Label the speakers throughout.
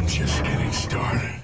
Speaker 1: Just getting started.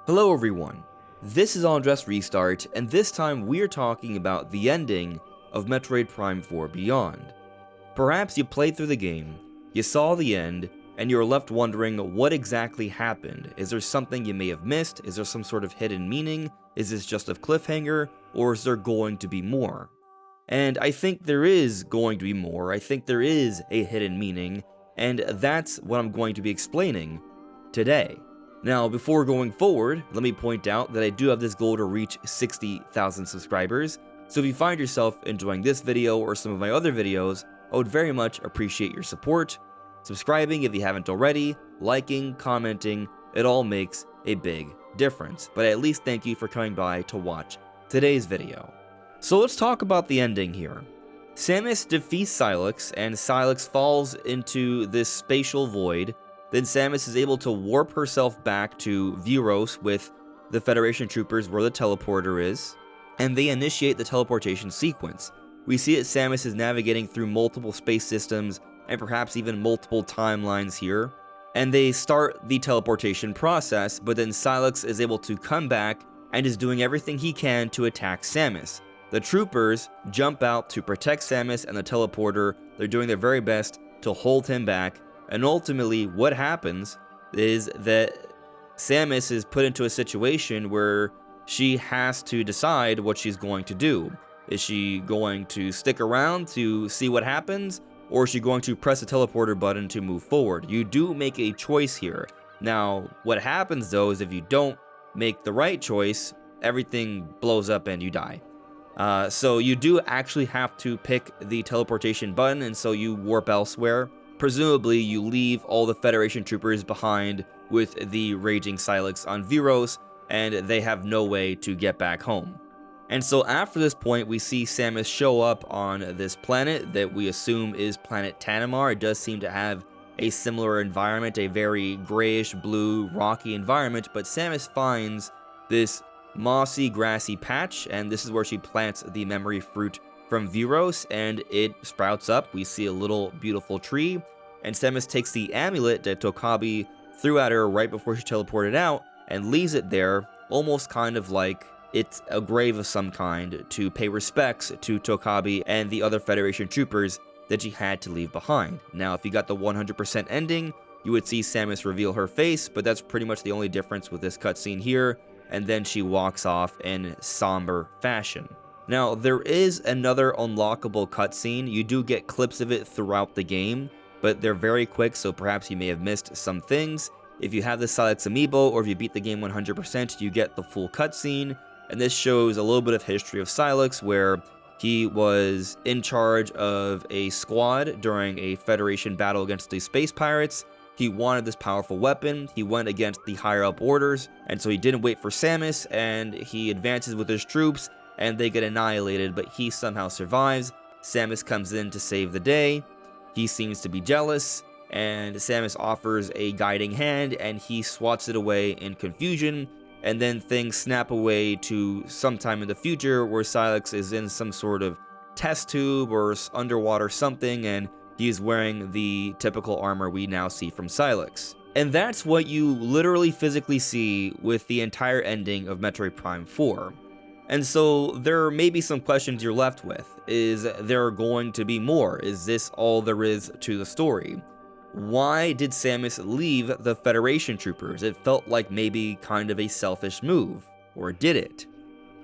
Speaker 2: Hello everyone, this is AndresRestart, and this time we're talking about the ending of Metroid Prime 4 Beyond. Perhaps you played through the game, you saw the end, and you're left wondering what exactly happened. Is there something you may have missed? Is there some sort of hidden meaning? Is this just a cliffhanger? Or is there going to be more? And I think there is going to be more. I think there is a hidden meaning, and that's what I'm going to be explaining today. Now, before going forward, let me point out that I do have this goal to reach 60,000 subscribers, so if you find yourself enjoying this video or some of my other videos, I would very much appreciate your support. Subscribing if you haven't already, liking, commenting, it all makes a big difference. But I at least thank you for coming by to watch today's video. So let's talk about the ending here. Samus defeats Sylux, and Sylux falls into this spatial void. Then Samus is able to warp herself back to Vuros with the Federation troopers where the teleporter is, and they initiate the teleportation sequence. We see that Samus is navigating through multiple space systems and perhaps even multiple timelines here, and they start the teleportation process, but then Sylux is able to come back and is doing everything he can to attack Samus. The troopers jump out to protect Samus and the teleporter. They're doing their very best to hold him back. And ultimately, what happens is that Samus is put into a situation where she has to decide what she's going to do. Is she going to stick around to see what happens, or is she going to press the teleporter button to move forward? You do make a choice here. Now, what happens though is if you don't make the right choice, everything blows up and you die. So you do actually have to pick the teleportation button, and so you warp elsewhere. Presumably, you leave all the Federation troopers behind with the raging Sylux on Vuros, and they have no way to get back home. And so after this point, we see Samus show up on this planet that we assume is planet Tanar. It does seem to have a similar environment, a very grayish blue rocky environment, but Samus finds this mossy grassy patch, and this is where she plants the memory fruit from Vuros, and it sprouts up. We see a little beautiful tree, and Samus takes the amulet that Tokabi threw at her right before she teleported out and leaves it there, almost kind of like it's a grave of some kind, to pay respects to Tokabi and the other Federation troopers that she had to leave behind. Now, if you got the 100% ending, you would see Samus reveal her face, but that's pretty much the only difference with this cutscene here, and then she walks off in somber fashion. Now, there is another unlockable cutscene. You do get clips of it throughout the game, but they're very quick, so perhaps you may have missed some things. If you have the Sylux amiibo, or if you beat the game 100%, you get the full cutscene, and this shows a little bit of history of Sylux, where he was in charge of a squad during a Federation battle against the space pirates. He wanted this powerful weapon, he went against the higher up orders, and so he didn't wait for Samus, and he advances with his troops, and they get annihilated, but he somehow survives. Samus comes in to save the day. He seems to be jealous, and Samus offers a guiding hand, and he swats it away in confusion, and then things snap away to sometime in the future where Sylux is in some sort of test tube or underwater something, and he's wearing the typical armor we now see from Sylux. And that's what you literally physically see with the entire ending of Metroid Prime 4. And so there may be some questions you're left with. Is there going to be more? Is this all there is to the story? Why did Samus leave the Federation troopers? It felt like maybe kind of a selfish move. Or did it?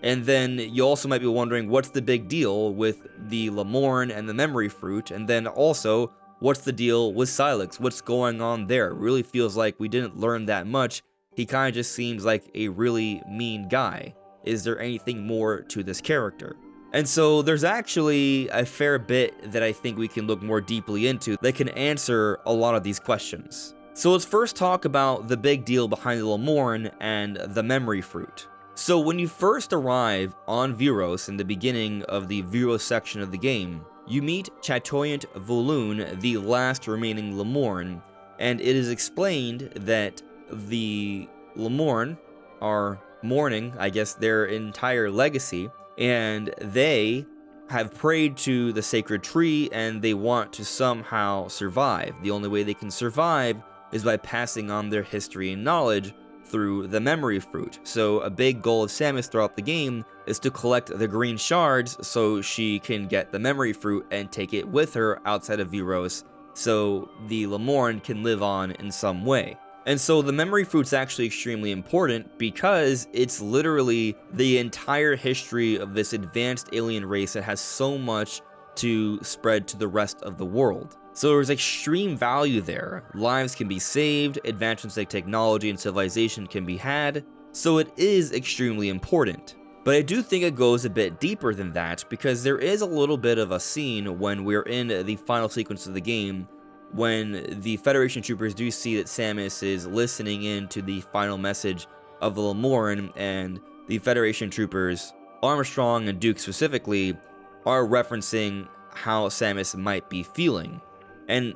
Speaker 2: And then you also might be wondering, what's the big deal with the Lamorn and the memory fruit? And then also, what's the deal with Sylux? What's going on there? It really feels like we didn't learn that much. He kind of just seems like a really mean guy. Is there anything more to this character? And so there's actually a fair bit that I think we can look more deeply into that can answer a lot of these questions. So let's first talk about the big deal behind the Lamorn and the memory fruit. So when you first arrive on Vuros in the beginning of the Vuros section of the game, you meet Chatoyant Volune, the last remaining Lamorn, and it is explained that the Lamorn are mourning, I guess, their entire legacy, and they have prayed to the sacred tree and they want to somehow survive. The only way they can survive is by passing on their history and knowledge through the memory fruit. So a big goal of Samus throughout the game is to collect the green shards so she can get the memory fruit and take it with her outside of Viros so the Lamorn can live on in some way. And so the memory fruit's actually extremely important because it's literally the entire history of this advanced alien race that has so much to spread to the rest of the world. So there's extreme value there. Lives can be saved, advancements like technology and civilization can be had, so it is extremely important. But I do think it goes a bit deeper than that, because there is a little bit of a scene when we're in the final sequence of the game, when the Federation troopers do see that Samus is listening in to the final message of the Lamorn, and the Federation troopers, Armstrong and Duke specifically, are referencing how Samus might be feeling. And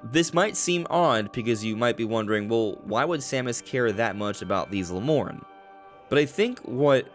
Speaker 2: this might seem odd because you might be wondering, well, why would Samus care that much about these Lamorn? But I think what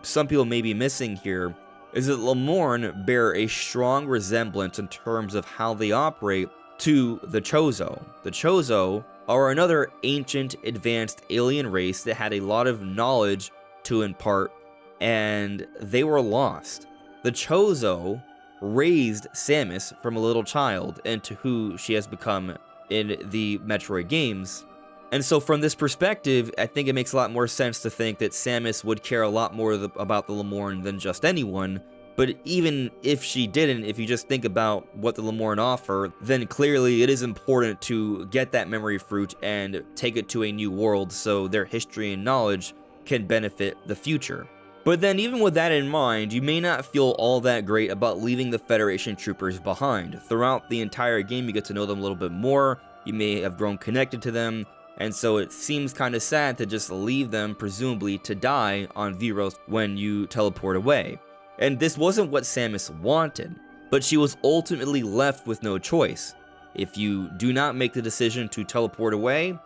Speaker 2: some people may be missing here is that Lamorn bear a strong resemblance in terms of how they operate to the Chozo. The Chozo are another ancient, advanced alien race that had a lot of knowledge to impart, and they were lost. The Chozo raised Samus from a little child into who she has become in the Metroid games. And so from this perspective, I think it makes a lot more sense to think that Samus would care a lot more about the Lamorn than just anyone. But even if she didn't, if you just think about what the Lamorn offer, then clearly it is important to get that memory fruit and take it to a new world so their history and knowledge can benefit the future. But then even with that in mind, you may not feel all that great about leaving the Federation troopers behind. Throughout the entire game, you get to know them a little bit more, you may have grown connected to them, and so it seems kind of sad to just leave them, presumably, to die on Viros when you teleport away. And this wasn't what Samus wanted, but she was ultimately left with no choice. If you do not make the decision to teleport away,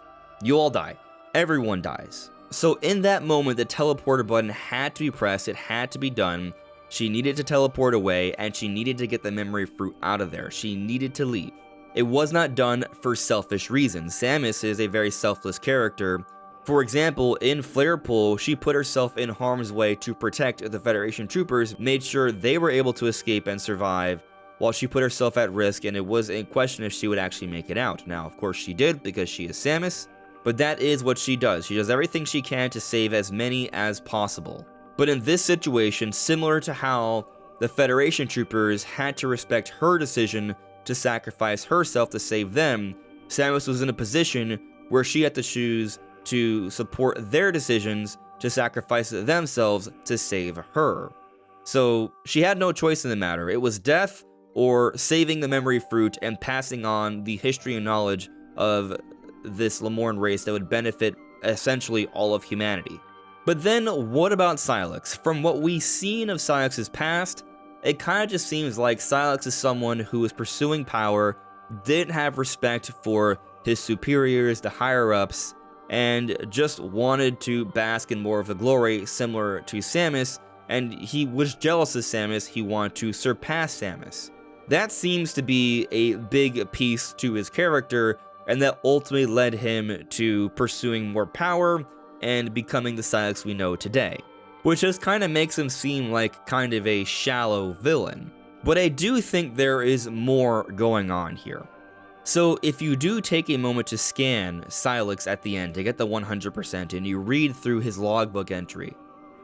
Speaker 2: you all die. Everyone dies. So in that moment, the teleporter button had to be pressed, it had to be done. She needed to teleport away, and she needed to get the memory fruit out of there. She needed to leave. It was not done for selfish reasons. Samus is a very selfless character. For example, in Flarepool, she put herself in harm's way to protect the Federation troopers, made sure they were able to escape and survive, while she put herself at risk, and it was in question if she would actually make it out. Now, of course she did, because she is Samus, but that is what she does. She does everything she can to save as many as possible. But in this situation, similar to how the Federation troopers had to respect her decision to sacrifice herself to save them, Samus was in a position where she had to choose to support their decisions to sacrifice themselves to save her. So she had no choice in the matter. It was death or saving the memory fruit and passing on the history and knowledge of this Lamorn race that would benefit essentially all of humanity. But then what about Sylux? From what we've seen of Sylux's past, it kind of just seems like Sylux is someone who was pursuing power, didn't have respect for his superiors, the higher-ups, and just wanted to bask in more of the glory similar to Samus, and he was jealous of Samus, he wanted to surpass Samus. That seems to be a big piece to his character, and that ultimately led him to pursuing more power and becoming the Sylux we know today. Which just kind of makes him seem like kind of a shallow villain. But I do think there is more going on here. So if you do take a moment to scan Sylux at the end to get the 100% and you read through his logbook entry,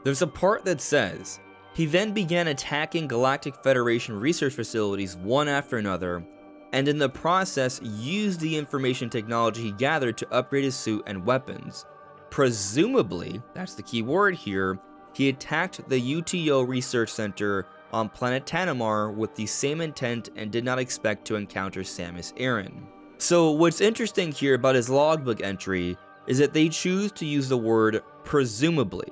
Speaker 2: there's a part that says, he then began attacking Galactic Federation research facilities one after another, and in the process used the information technology he gathered to upgrade his suit and weapons. Presumably, that's the key word here, he attacked the UTO Research Center on planet Tanar with the same intent and did not expect to encounter Samus Aran. So what's interesting here about his logbook entry is that they choose to use the word presumably.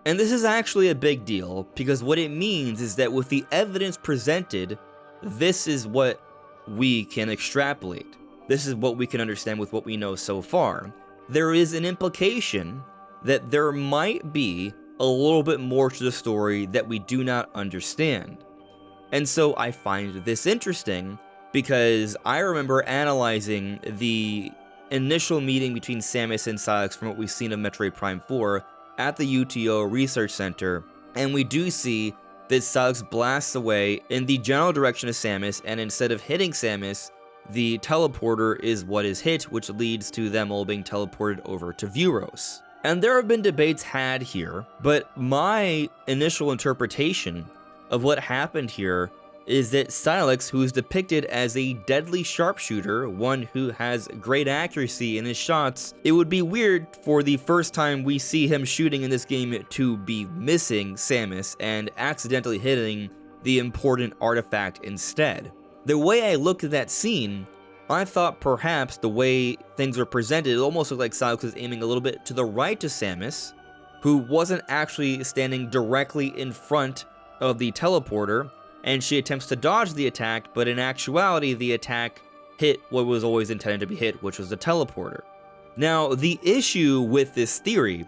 Speaker 2: And this is actually a big deal, because what it means is that with the evidence presented, this is what we can extrapolate. This is what we can understand with what we know so far. There is an implication that there might be a little bit more to the story that we do not understand. And so I find this interesting because I remember analyzing the initial meeting between Samus and Sylux from what we've seen of Metroid Prime 4 at the UTO Research Center, and we do see that Sylux blasts away in the general direction of Samus, and instead of hitting Samus, the teleporter is what is hit, which leads to them all being teleported over to Vuros. And there have been debates had here, but my initial interpretation of what happened here is that Sylux, who is depicted as a deadly sharpshooter, one who has great accuracy in his shots, it would be weird for the first time we see him shooting in this game to be missing Samus and accidentally hitting the important artifact instead. The way I looked at that scene, I thought perhaps the way things were presented, it almost looked like Sylux was aiming a little bit to the right to Samus, who wasn't actually standing directly in front of the teleporter, and she attempts to dodge the attack, but in actuality, the attack hit what was always intended to be hit, which was the teleporter. Now, the issue with this theory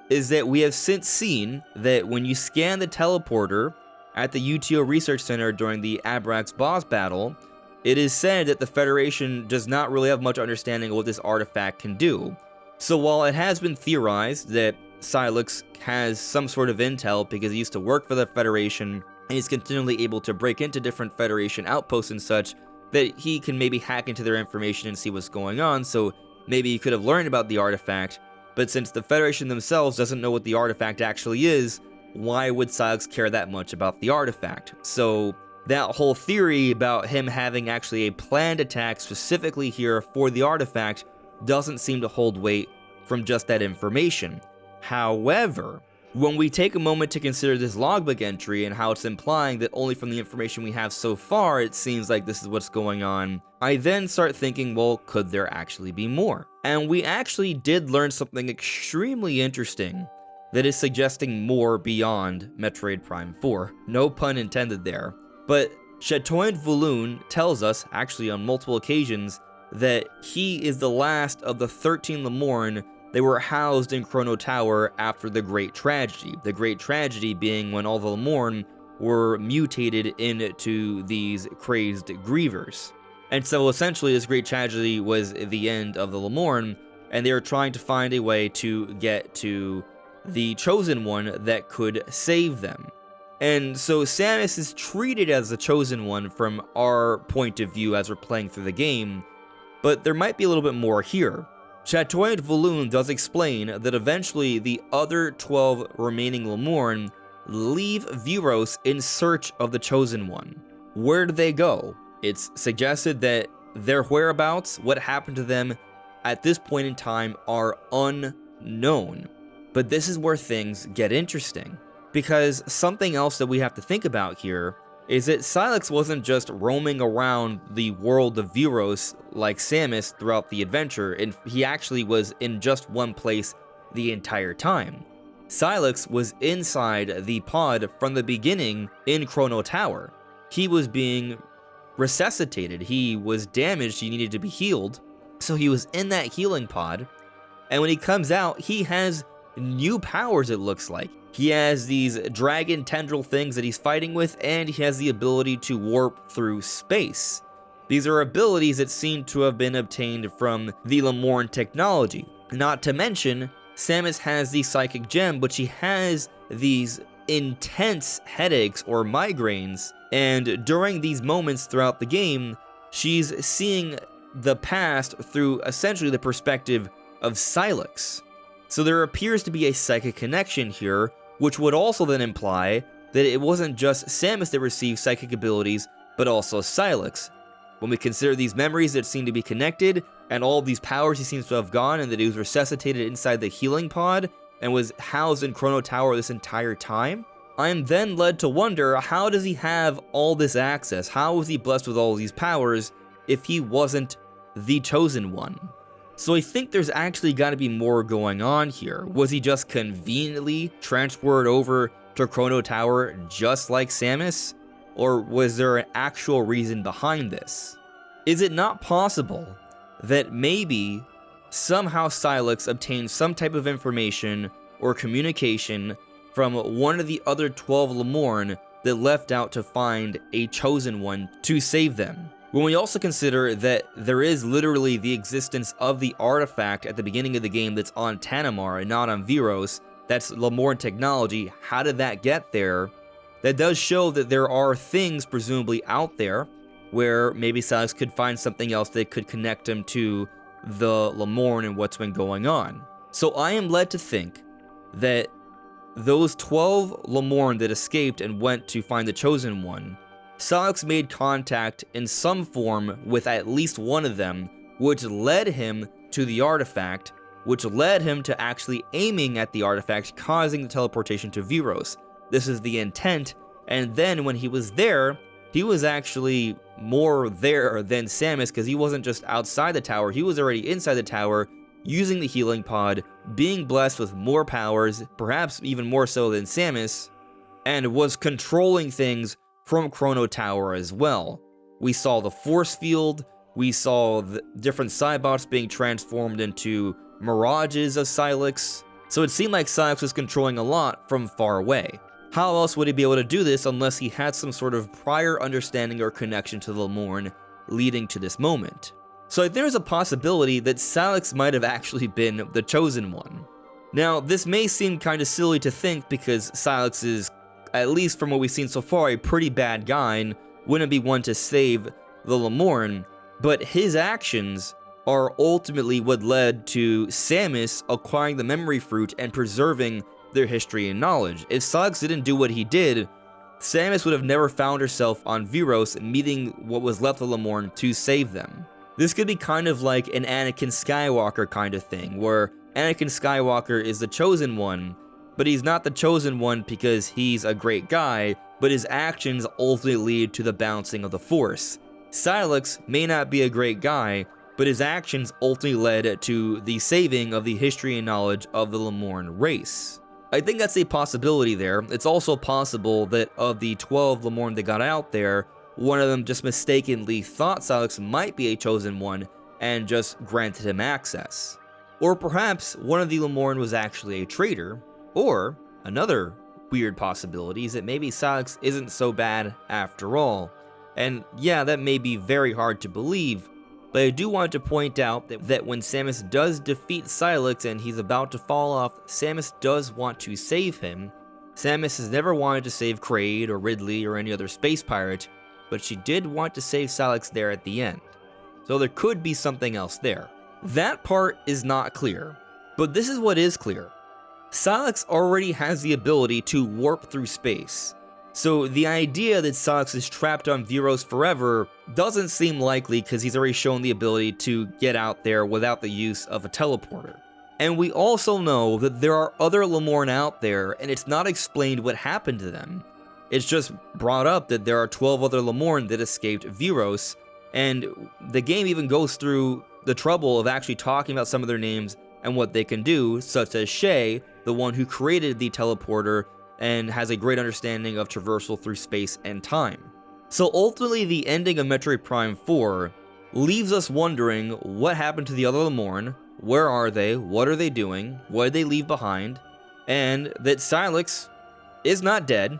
Speaker 2: is that we have since seen that when you scan the teleporter at the UTO Research Center during the Abrax boss battle, it is said that the Federation does not really have much understanding of what this artifact can do. So while it has been theorized that Sylux has some sort of intel because he used to work for the Federation, and he's continually able to break into different Federation outposts and such, that he can maybe hack into their information and see what's going on, so maybe he could have learned about the artifact, but since the Federation themselves doesn't know what the artifact actually is, why would Sylux care that much about the artifact? So that whole theory about him having actually a planned attack specifically here for the artifact doesn't seem to hold weight from just that information. However, when we take a moment to consider this logbook entry and how it's implying that only from the information we have so far it seems like this is what's going on, I then start thinking, well, could there actually be more? And we actually did learn something extremely interesting that is suggesting more beyond Metroid Prime 4. No pun intended there. But Chatoyant Valoon tells us, actually on multiple occasions, that he is the last of the 13 Lamorn they were housed in Chrono Tower after the Great Tragedy. The Great Tragedy being when all the Lamorn were mutated into these crazed grievers. And so essentially this Great Tragedy was the end of the Lamorn, and they were trying to find a way to get to the Chosen One that could save them. And so Samus is treated as the Chosen One from our point of view as we're playing through the game, but there might be a little bit more here. Chatoyant Valoon does explain that eventually the other 12 remaining Lamorn leave Vuros in search of the Chosen One. Where do they go? It's suggested that their whereabouts, what happened to them at this point in time, are unknown. But this is where things get interesting, because something else that we have to think about here is that Sylux wasn't just roaming around the world of Vuros like Samus throughout the adventure, and he actually was in just one place the entire time. Sylux was inside the pod from the beginning in Chrono Tower. He was being resuscitated, he was damaged, he needed to be healed, so he was in that healing pod, and when he comes out, he has new powers, it looks like. He has these dragon tendril things that he's fighting with, and he has the ability to warp through space. These are abilities that seem to have been obtained from the Lamorn technology. Not to mention, Samus has the Psychic Gem, but she has these intense headaches or migraines, and during these moments throughout the game, she's seeing the past through essentially the perspective of Sylux. So there appears to be a psychic connection here, which would also then imply that it wasn't just Samus that received psychic abilities, but also Sylux. When we consider these memories that seem to be connected, and all of these powers he seems to have gone, and that he was resuscitated inside the healing pod, and was housed in Chrono Tower this entire time, I am then led to wonder, how does he have all this access? How was he blessed with all these powers if he wasn't the Chosen One? So I think there's actually got to be more going on here. Was he just conveniently transferred over to Chrono Tower just like Samus? Or was there an actual reason behind this? Is it not possible that maybe somehow Sylux obtained some type of information or communication from one of the other 12 Lamorn that left out to find a chosen one to save them. When we also consider that there is literally the existence of the artifact at the beginning of the game that's on Tanar and not on Viros, that's Lamorn technology, how did that get there? That does show that there are things presumably out there where maybe Sylux could find something else that could connect him to the Lamorn and what's been going on. So I am led to think that those 12 Lamorn that escaped and went to find the Chosen One, Sylux made contact in some form with at least one of them, which led him to the artifact, which led him to actually aiming at the artifact, causing the teleportation to Viros. This is the intent, and then when he was there, he was actually more there than Samus, because he wasn't just outside the tower, he was already inside the tower, using the healing pod, being blessed with more powers, perhaps even more so than Samus, and was controlling things from Chrono Tower as well. We saw the force field, we saw the different Cybots being transformed into mirages of Sylux, so it seemed like Sylux was controlling a lot from far away. How else would he be able to do this unless he had some sort of prior understanding or connection to the Lamorn leading to this moment? So there's a possibility that Sylux might have actually been the Chosen One. Now, this may seem kind of silly to think because Sylux is, at least from what we've seen so far, a pretty bad guy and wouldn't be one to save the Lamorn, but his actions are ultimately what led to Samus acquiring the memory fruit and preserving their history and knowledge. If Sylux didn't do what he did, Samus would have never found herself on Viros meeting what was left of Lamorn to save them. This could be kind of like an Anakin Skywalker kind of thing, where Anakin Skywalker is the Chosen One, but he's not the Chosen One because he's a great guy, but his actions ultimately lead to the balancing of the Force. Sylux may not be a great guy, but his actions ultimately led to the saving of the history and knowledge of the Lamorn race. I think that's a possibility there. It's also possible that of the 12 Lamorn that got out there, one of them just mistakenly thought Sylux might be a Chosen One and just granted him access. Or perhaps one of the Lamorn was actually a traitor, or another weird possibility is that maybe Sylux isn't so bad after all. And yeah, that may be very hard to believe, but I do want to point out that when Samus does defeat Sylux and he's about to fall off, Samus does want to save him. Samus has never wanted to save Kraid or Ridley or any other space pirate, but she did want to save Sylux there at the end. So there could be something else there. That part is not clear, but this is what is clear. Sylux already has the ability to warp through space. So the idea that Sylux is trapped on Viros forever doesn't seem likely because he's already shown the ability to get out there without the use of a teleporter. And we also know that there are other Lamorn out there and it's not explained what happened to them. It's just brought up that there are 12 other Lamorn that escaped Viros, and the game even goes through the trouble of actually talking about some of their names and what they can do, such as Shay, the one who created the teleporter and has a great understanding of traversal through space and time. So ultimately, the ending of Metroid Prime 4 leaves us wondering what happened to the other Lamorn, where are they, what are they doing, what did they leave behind, and that Sylux is not dead,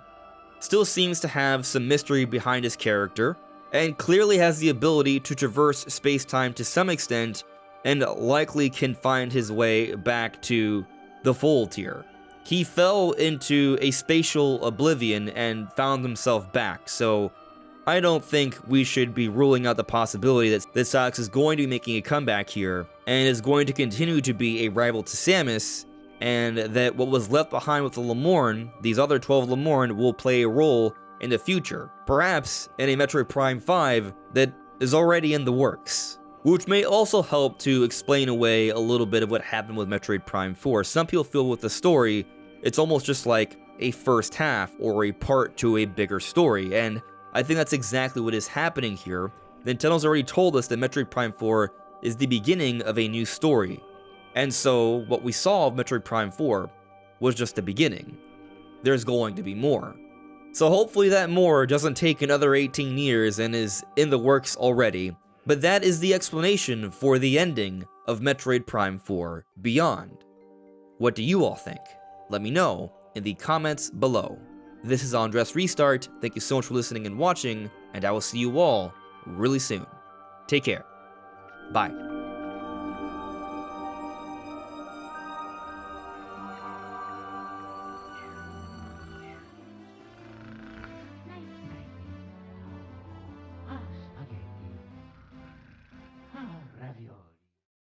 Speaker 2: still seems to have some mystery behind his character, and clearly has the ability to traverse space-time to some extent, and likely can find his way back to the fold here. He fell into a spatial oblivion and found himself back, so I don't think we should be ruling out the possibility that Sylux is going to be making a comeback here, and is going to continue to be a rival to Samus, and that what was left behind with the Lamorn, these other 12 Lamorn, will play a role in the future, perhaps in a Metroid Prime 5 that is already in the works. Which may also help to explain away a little bit of what happened with Metroid Prime 4. Some people feel with the story, it's almost just like a first half or a part to a bigger story, and I think that's exactly what is happening here. Nintendo's already told us that Metroid Prime 4 is the beginning of a new story, and so what we saw of Metroid Prime 4 was just the beginning. There's going to be more. So hopefully that more doesn't take another 18 years and is in the works already. But that is the explanation for the ending of Metroid Prime 4 Beyond. What do you all think? Let me know in the comments below. This is AndresRestart. Thank you so much for listening and watching, and I will see you all really soon. Take care. Bye.